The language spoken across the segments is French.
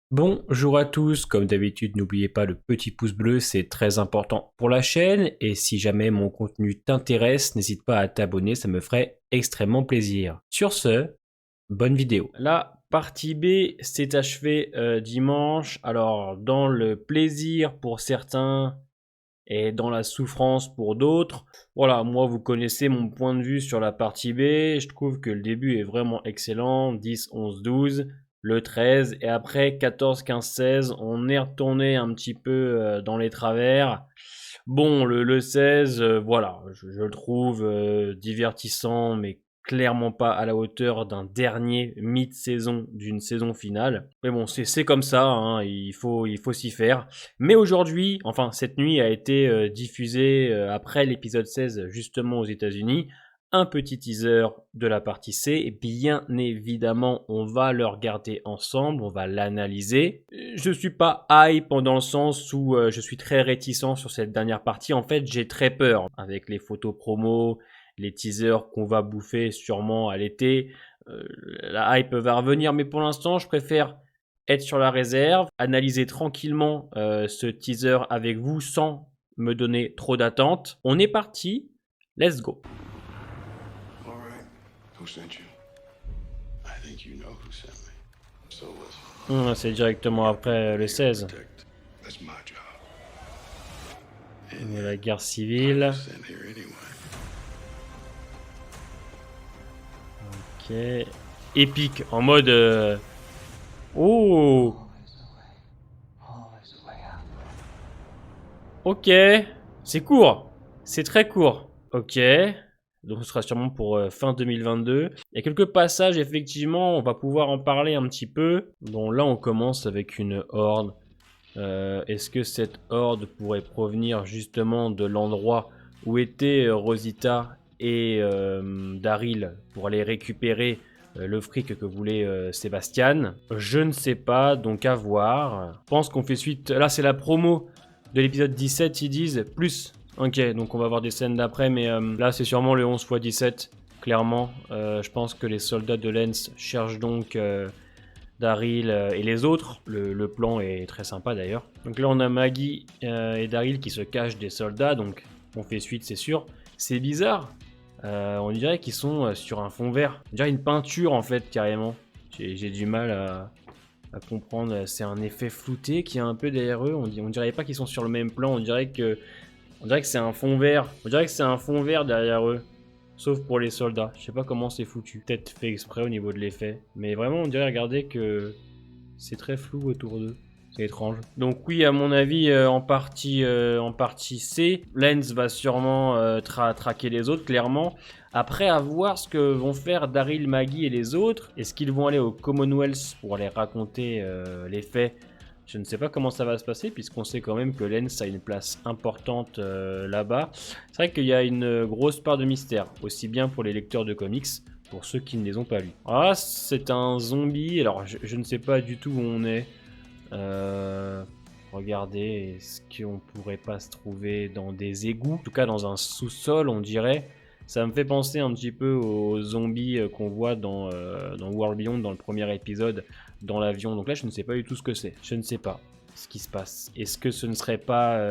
Bonjour à tous, comme d'habitude n'oubliez pas le petit pouce bleu, c'est très important pour la chaîne et si jamais mon contenu t'intéresse, n'hésite pas à t'abonner, ça me ferait extrêmement plaisir. Sur ce, bonne vidéo. La partie B s'est achevée dimanche, alors dans le plaisir pour certains et dans la souffrance pour d'autres. Voilà, moi vous connaissez mon point de vue sur la partie B, je trouve que le début est vraiment excellent, 10, 11, 12, le 13, et après 14, 15, 16, on est retourné un petit peu dans les travers. Bon, le 16, voilà, je le trouve divertissant, mais clairement pas à la hauteur d'un dernier mid-saison d'une saison finale. Mais bon, c'est comme ça, hein, il faut s'y faire. Mais aujourd'hui, enfin cette nuit a été diffusée après l'épisode 16 justement aux États-Unis. Un petit teaser de la partie C, et bien évidemment on va le regarder ensemble, on va l'analyser. Je suis pas hype dans le sens où je suis très réticent sur cette dernière partie, en fait j'ai très peur avec les photos promo, les teasers qu'on va bouffer sûrement à l'été, la hype va revenir, mais pour l'instant je préfère être sur la réserve, analyser tranquillement ce teaser avec vous sans me donner trop d'attentes. On est parti, let's go. All right. Who sent you? I think you know who sent me. So C'est directement après le 16. That's my job. La guerre civile. Sent here anyway. Ok. Épique, en mode... Oh. Ok. C'est court. C'est très court. Ok. Donc ce sera sûrement pour fin 2022. Il y a quelques passages, effectivement, on va pouvoir en parler un petit peu. Bon, là on commence avec une horde. Est-ce que cette horde pourrait provenir justement de l'endroit où étaient Rosita et Daryl pour aller récupérer le fric que voulait Sébastien? Je ne sais pas, donc à voir. Je pense qu'on fait suite... Là c'est la promo de l'épisode 17, ils disent plus. Ok, donc on va voir des scènes d'après, mais là c'est sûrement le 11 x 17, clairement. Je pense que les soldats de Lens cherchent donc Daryl et les autres. Le plan est très sympa d'ailleurs. Donc là on a Maggie et Daryl qui se cachent des soldats, donc on fait suite c'est sûr. C'est bizarre, on dirait qu'ils sont sur un fond vert. On dirait une peinture en fait carrément. J'ai du mal à comprendre, c'est un effet flouté qui est un peu derrière eux. On dirait pas qu'ils sont sur le même plan, on dirait que c'est un fond vert. On dirait que c'est un fond vert derrière eux. Sauf pour les soldats. Je sais pas comment c'est foutu. Peut-être fait exprès au niveau de l'effet. Mais vraiment, on dirait, regardez que c'est très flou autour d'eux. C'est étrange. Donc oui, à mon avis, en partie C, Lens va sûrement traquer les autres, clairement. Après, à voir ce que vont faire Daryl, Maggie et les autres. Est-ce qu'ils vont aller au Commonwealth pour aller raconter les faits? Je ne sais pas comment ça va se passer, puisqu'on sait quand même que Lens a une place importante là-bas. C'est vrai qu'il y a une grosse part de mystère, aussi bien pour les lecteurs de comics, pour ceux qui ne les ont pas lus. Ah, c'est un zombie, alors je ne sais pas du tout où on est. Regardez, est-ce qu'on pourrait pas se trouver dans des égouts? En tout cas dans un sous-sol, on dirait. Ça me fait penser un petit peu aux zombies qu'on voit dans World Beyond, dans le premier épisode, dans l'avion. Donc là, je ne sais pas du tout ce que c'est. Je ne sais pas ce qui se passe. Est-ce que ce ne serait pas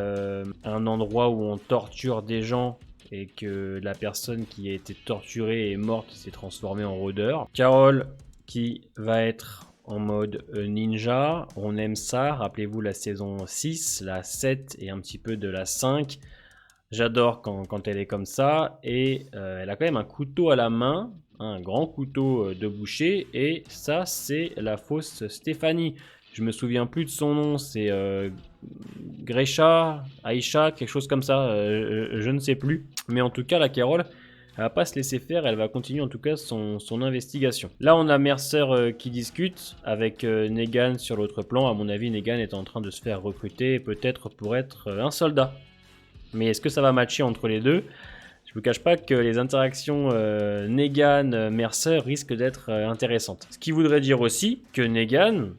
un endroit où on torture des gens et que la personne qui a été torturée est morte, s'est transformée en rôdeur? Carole qui va être en mode ninja, on aime ça, rappelez-vous la saison 6, la 7 et un petit peu de la 5. J'adore quand elle est comme ça, et elle a quand même un couteau à la main, un grand couteau de boucher, et ça c'est la fausse Stéphanie. Je me souviens plus de son nom, c'est Grécha, Aïcha, quelque chose comme ça, je ne sais plus. Mais en tout cas la Carole, elle va pas se laisser faire, elle va continuer en tout cas son investigation. Là on a Mercer qui discute avec Negan sur l'autre plan. À mon avis Negan est en train de se faire recruter peut-être pour être un soldat. Mais est-ce que ça va matcher entre les deux? Je vous cache pas que les interactions Negan-Mercer risquent d'être intéressantes. Ce qui voudrait dire aussi que Negan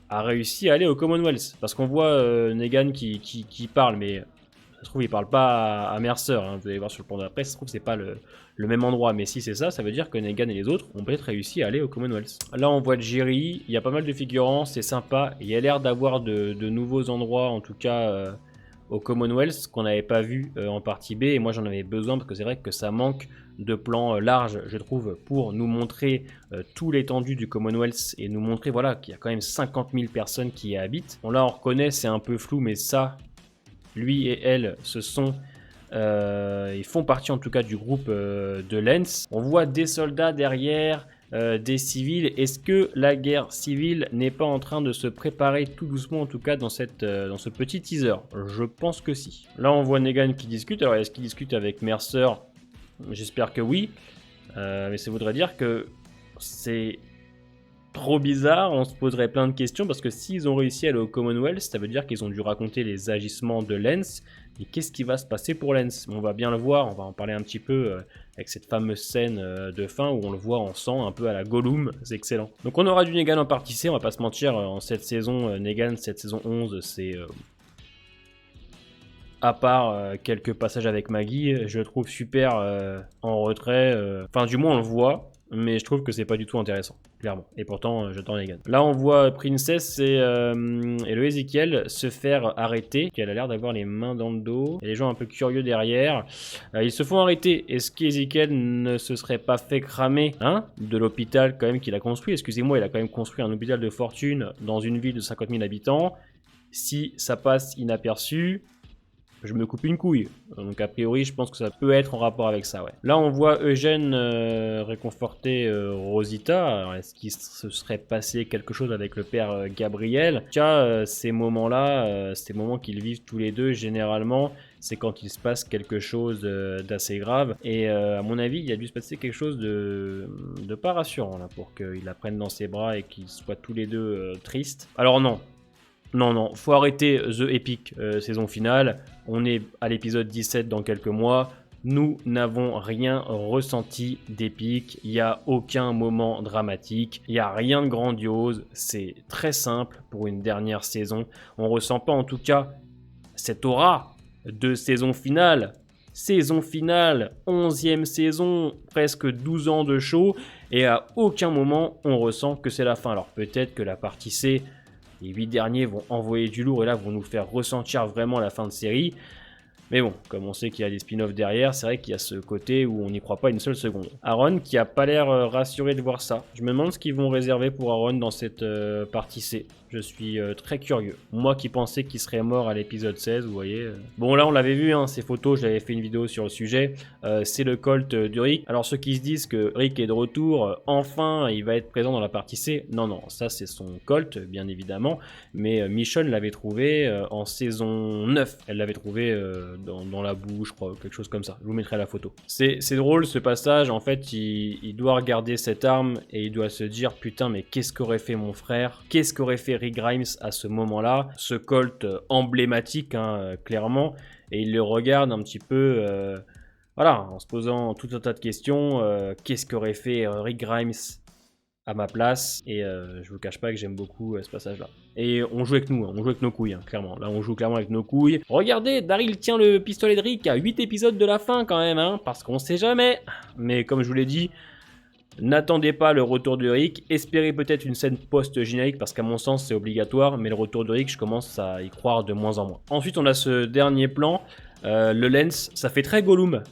a réussi à aller au Commonwealth. Parce qu'on voit Negan qui parle, mais se trouve, il parle pas à Mercer, hein. Vous allez voir sur le plan de la presse, ça se trouve, c'est pas le même endroit. Mais si c'est ça, ça veut dire que Negan et les autres ont peut-être réussi à aller au Commonwealth. Là, on voit Jerry, il y a pas mal de figurants, c'est sympa. Il y a l'air d'avoir de nouveaux endroits, en tout cas au Commonwealth, qu'on n'avait pas vu en partie B. Et moi, j'en avais besoin parce que c'est vrai que ça manque de plans larges, je trouve, pour nous montrer tout l'étendue du Commonwealth et nous montrer voilà, qu'il y a quand même 50 000 personnes qui y habitent. Bon, là, on reconnaît, c'est un peu flou, mais ça, lui et elle, ce sont... ils font partie en tout cas du groupe de Lance. On voit des soldats derrière, des civils. Est-ce que la guerre civile n'est pas en train de se préparer tout doucement, en tout cas dans ce petit teaser? Je pense que si. Là, on voit Negan qui discute. Alors, est-ce qu'il discute avec Mercer? J'espère que oui. Mais ça voudrait dire que c'est trop bizarre. On se poserait plein de questions parce que s'ils ont réussi à aller au Commonwealth, ça veut dire qu'ils ont dû raconter les agissements de Lance. Et qu'est-ce qui va se passer pour Lance? On va bien le voir, on va en parler un petit peu avec cette fameuse scène de fin où on le voit en sang, un peu à la Gollum, c'est excellent. Donc on aura du Negan en partie C, on va pas se mentir, en cette saison, Negan, cette saison 11, c'est... à part quelques passages avec Maggie, je le trouve super en retrait, enfin du moins on le voit, mais je trouve que c'est pas du tout intéressant, clairement. Et pourtant, j'adore Negan. Là, on voit Princess et le Ezekiel se faire arrêter. Elle a l'air d'avoir les mains dans le dos. Il y a des gens un peu curieux derrière. Ils se font arrêter. Est-ce qu'Ezekiel ne se serait pas fait cramer de l'hôpital quand même qu'il a construit? Excusez-moi, il a quand même construit un hôpital de fortune dans une ville de 50 000 habitants. Si ça passe inaperçu... je me coupe une couille. Donc a priori, je pense que ça peut être en rapport avec ça, ouais. Là, on voit Eugène réconforter Rosita. Alors, est-ce qu'il se serait passé quelque chose avec le père Gabriel? Tiens, ces moments-là, ces moments qu'ils vivent tous les deux, généralement, c'est quand il se passe quelque chose d'assez grave. Et à mon avis, il a dû se passer quelque chose de pas rassurant, là, pour qu'il la prenne dans ses bras et qu'ils soient tous les deux tristes. Alors non. Non, faut arrêter The Epic saison finale. On est à l'épisode 17 dans quelques mois. Nous n'avons rien ressenti d'épique. Il n'y a aucun moment dramatique. Il n'y a rien de grandiose. C'est très simple pour une dernière saison. On ne ressent pas en tout cas cette aura de saison finale. Saison finale, 11e saison, presque 12 ans de show. Et à aucun moment on ressent que c'est la fin. Alors peut-être que la partie C... les 8 derniers vont envoyer du lourd et là vont nous faire ressentir vraiment la fin de série. Mais bon, comme on sait qu'il y a des spin-offs derrière, c'est vrai qu'il y a ce côté où on n'y croit pas une seule seconde. Aaron qui a pas l'air rassuré de voir ça. Je me demande ce qu'ils vont réserver pour Aaron dans cette partie C. Je suis très curieux. Moi qui pensais qu'il serait mort à l'épisode 16, vous voyez. Bon là on l'avait vu, ces photos, j'avais fait une vidéo sur le sujet. C'est le Colt de Rick. Alors ceux qui se disent que Rick est de retour, enfin il va être présent dans la partie C. Non, ça c'est son Colt, bien évidemment. Mais Michonne l'avait trouvé en saison 9. Elle l'avait trouvé dans la boue, je crois, quelque chose comme ça. Je vous mettrai la photo. C'est drôle ce passage, en fait il doit regarder cette arme et il doit se dire putain mais qu'est-ce qu'aurait fait mon frère? Qu'est-ce qu'aurait fait Rick Grimes à ce moment-là? Ce Colt emblématique, clairement, et il le regarde un petit peu, voilà, en se posant tout un tas de questions. Qu'est-ce qu'aurait fait Rick Grimes à ma place? Et je vous cache pas que j'aime beaucoup ce passage-là. Et on joue avec nous, on joue avec nos couilles, clairement. Là, on joue clairement avec nos couilles. Regardez, Daryl tient le pistolet de Rick à 8 épisodes de la fin quand même, parce qu'on sait jamais. Mais comme je vous l'ai dit, n'attendez pas le retour de Rick, espérez peut-être une scène post-générique parce qu'à mon sens c'est obligatoire, mais le retour de Rick je commence à y croire de moins en moins. Ensuite on a ce dernier plan, le lens, ça fait très Gollum.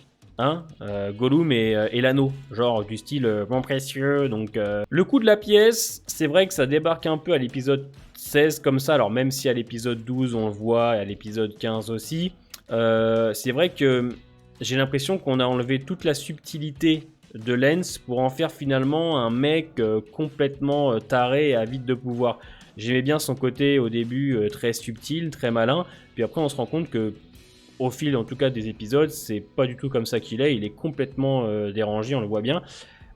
Gollum et l'anneau, genre du style mon précieux, donc le coup de la pièce, c'est vrai que ça débarque un peu à l'épisode 16 comme ça, alors même si à l'épisode 12 on le voit, et à l'épisode 15 aussi, c'est vrai que j'ai l'impression qu'on a enlevé toute la subtilité de Lance pour en faire finalement un mec complètement taré et avide de pouvoir. J'aimais bien son côté au début très subtil, très malin, puis après on se rend compte que au fil en tout cas des épisodes, c'est pas du tout comme ça qu'il est, il est complètement dérangé, on le voit bien.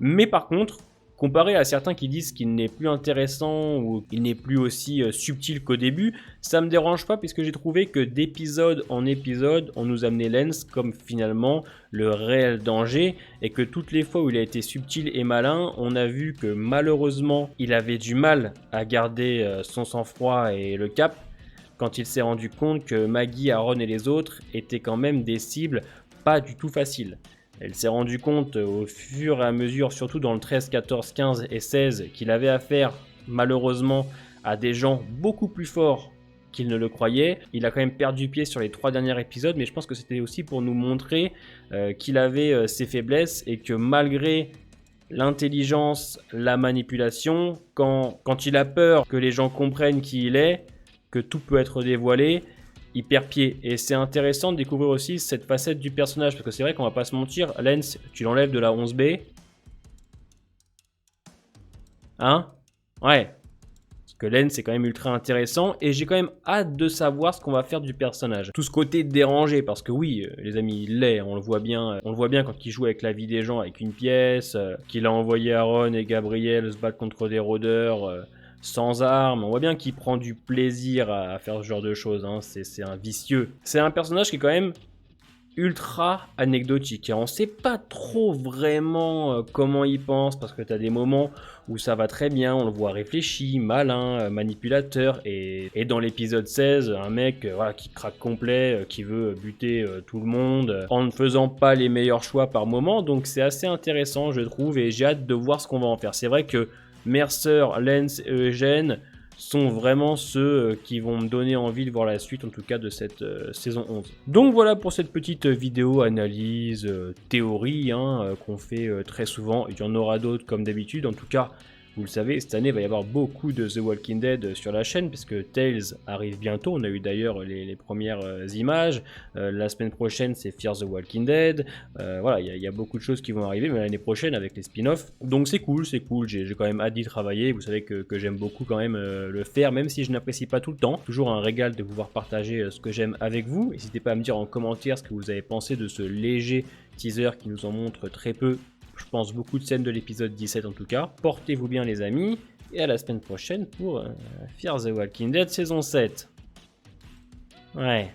Mais par contre, comparé à certains qui disent qu'il n'est plus intéressant ou qu'il n'est plus aussi subtil qu'au début, ça me dérange pas puisque j'ai trouvé que d'épisode en épisode, on nous amenait Lance comme finalement le réel danger et que toutes les fois où il a été subtil et malin, on a vu que malheureusement, il avait du mal à garder son sang-froid et le cap. quand il s'est rendu compte que Maggie, Aaron et les autres étaient quand même des cibles pas du tout faciles. Elle s'est rendu compte au fur et à mesure, surtout dans le 13, 14, 15 et 16, qu'il avait affaire malheureusement à des gens beaucoup plus forts qu'il ne le croyait. Il a quand même perdu pied sur les 3 derniers épisodes, mais je pense que c'était aussi pour nous montrer qu'il avait ses faiblesses et que malgré l'intelligence, la manipulation, quand il a peur que les gens comprennent qui il est, que tout peut être dévoilé, il perd pied. Et c'est intéressant de découvrir aussi cette facette du personnage, parce que c'est vrai qu'on va pas se mentir, Lance, tu l'enlèves de la 11B. Hein? Ouais. Parce que Lance c'est quand même ultra intéressant et j'ai quand même hâte de savoir ce qu'on va faire du personnage. Tout ce côté dérangé, parce que oui, les amis, il l'est, on le voit bien quand il joue avec la vie des gens, avec une pièce, qu'il a envoyé Aaron et Gabriel se battre contre des rôdeurs sans armes. On voit bien qu'il prend du plaisir à faire ce genre de choses, hein. C'est un vicieux. C'est un personnage qui est quand même ultra anecdotique et on sait pas trop vraiment comment il pense, parce que tu as des moments où ça va très bien, on le voit réfléchi, malin, manipulateur, et dans l'épisode 16, un mec voilà, qui craque complet, qui veut buter tout le monde en ne faisant pas les meilleurs choix par moment. Donc c'est assez intéressant je trouve, et j'ai hâte de voir ce qu'on va en faire. C'est vrai que Mercer, Lance et Eugène sont vraiment ceux qui vont me donner envie de voir la suite, en tout cas de cette saison 11. Donc voilà pour cette petite vidéo analyse, théorie qu'on fait très souvent. Il y en aura d'autres comme d'habitude, en tout cas vous le savez, cette année il va y avoir beaucoup de The Walking Dead sur la chaîne, puisque Tales arrive bientôt. On a eu d'ailleurs les premières images. La semaine prochaine c'est Fear the Walking Dead. Voilà, il y a beaucoup de choses qui vont arriver, mais l'année prochaine avec les spin-offs. Donc c'est cool, j'ai quand même hâte d'y travailler. Vous savez que j'aime beaucoup quand même le faire, même si je n'apprécie pas tout le temps. Toujours un régal de pouvoir partager ce que j'aime avec vous. N'hésitez pas à me dire en commentaire ce que vous avez pensé de ce léger teaser qui nous en montre très peu. Je pense beaucoup de scènes de l'épisode 17 en tout cas. Portez-vous bien les amis, et à la semaine prochaine pour Fear the Walking Dead saison 7. Ouais.